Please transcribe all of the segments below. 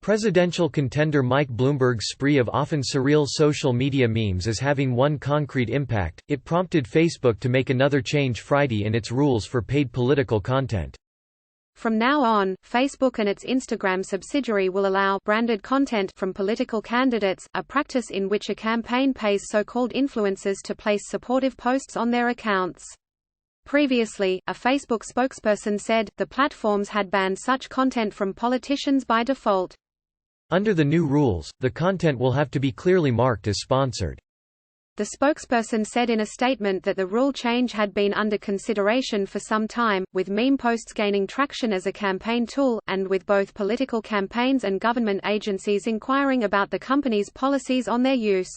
Presidential contender Mike Bloomberg's spree of often surreal social media memes is having one concrete impact: it prompted Facebook to make another change Friday in its rules for paid political content. From now on, Facebook and its Instagram subsidiary will allow branded content from political candidates, a practice in which a campaign pays so-called influencers to place supportive posts on their accounts. Previously, a Facebook spokesperson said, the platforms had banned such content from politicians by default. Under the new rules, the content will have to be clearly marked as sponsored. The spokesperson said in a statement that the rule change had been under consideration for some time, with meme posts gaining traction as a campaign tool, and with both political campaigns and government agencies inquiring about the company's policies on their use.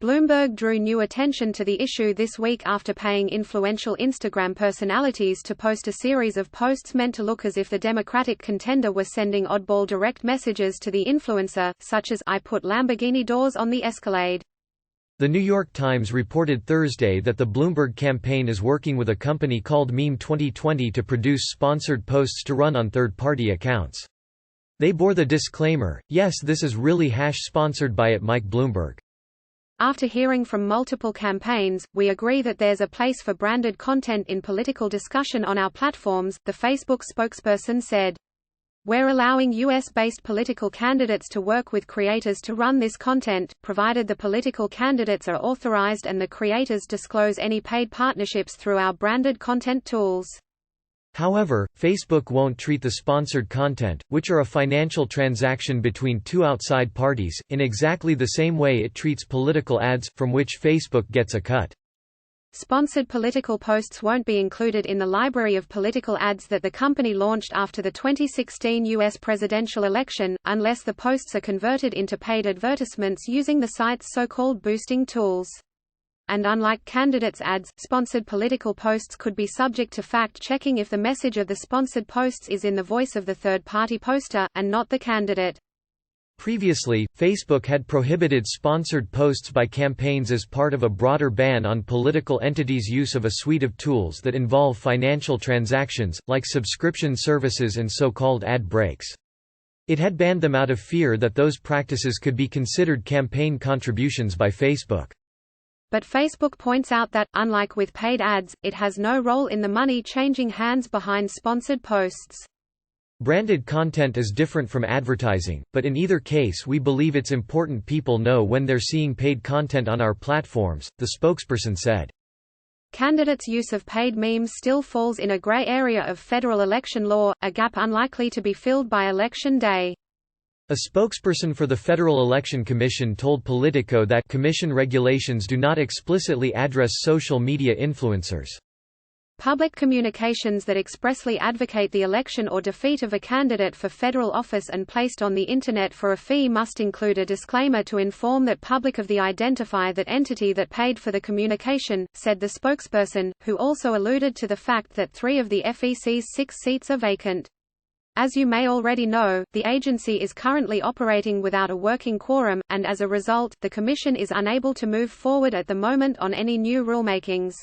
Bloomberg drew new attention to the issue this week after paying influential Instagram personalities to post a series of posts meant to look as if the Democratic contender were sending oddball direct messages to the influencer, such as "I put Lamborghini doors on the Escalade." The New York Times reported Thursday that the Bloomberg campaign is working with a company called Meme 2020 to produce sponsored posts to run on third-party accounts. They bore the disclaimer, "Yes, this is really #sponsored by @Mike Bloomberg." After hearing from multiple campaigns, we agree that there's a place for branded content in political discussion on our platforms, the Facebook spokesperson said. We're allowing US-based political candidates to work with creators to run this content, provided the political candidates are authorized and the creators disclose any paid partnerships through our branded content tools. However, Facebook won't treat the sponsored content, which are a financial transaction between two outside parties, in exactly the same way it treats political ads, from which Facebook gets a cut. Sponsored political posts won't be included in the library of political ads that the company launched after the 2016 U.S. presidential election, unless the posts are converted into paid advertisements using the site's so-called boosting tools. And unlike candidates' ads, sponsored political posts could be subject to fact-checking if the message of the sponsored posts is in the voice of the third-party poster, and not the candidate. Previously, Facebook had prohibited sponsored posts by campaigns as part of a broader ban on political entities' use of a suite of tools that involve financial transactions, like subscription services and so-called ad breaks. It had banned them out of fear that those practices could be considered campaign contributions by Facebook. But Facebook points out that, unlike with paid ads, it has no role in the money changing hands behind sponsored posts. Branded content is different from advertising, but in either case we believe it's important people know when they're seeing paid content on our platforms, the spokesperson said. Candidates' use of paid memes still falls in a gray area of federal election law, a gap unlikely to be filled by Election Day. A spokesperson for the Federal Election Commission told Politico that commission regulations do not explicitly address social media influencers. Public communications that expressly advocate the election or defeat of a candidate for federal office and placed on the Internet for a fee must include a disclaimer to inform the public of the identify that entity that paid for the communication, said the spokesperson, who also alluded to the fact that 3 of the FEC's 6 seats are vacant. As you may already know, the agency is currently operating without a working quorum, and as a result, the Commission is unable to move forward at the moment on any new rulemakings.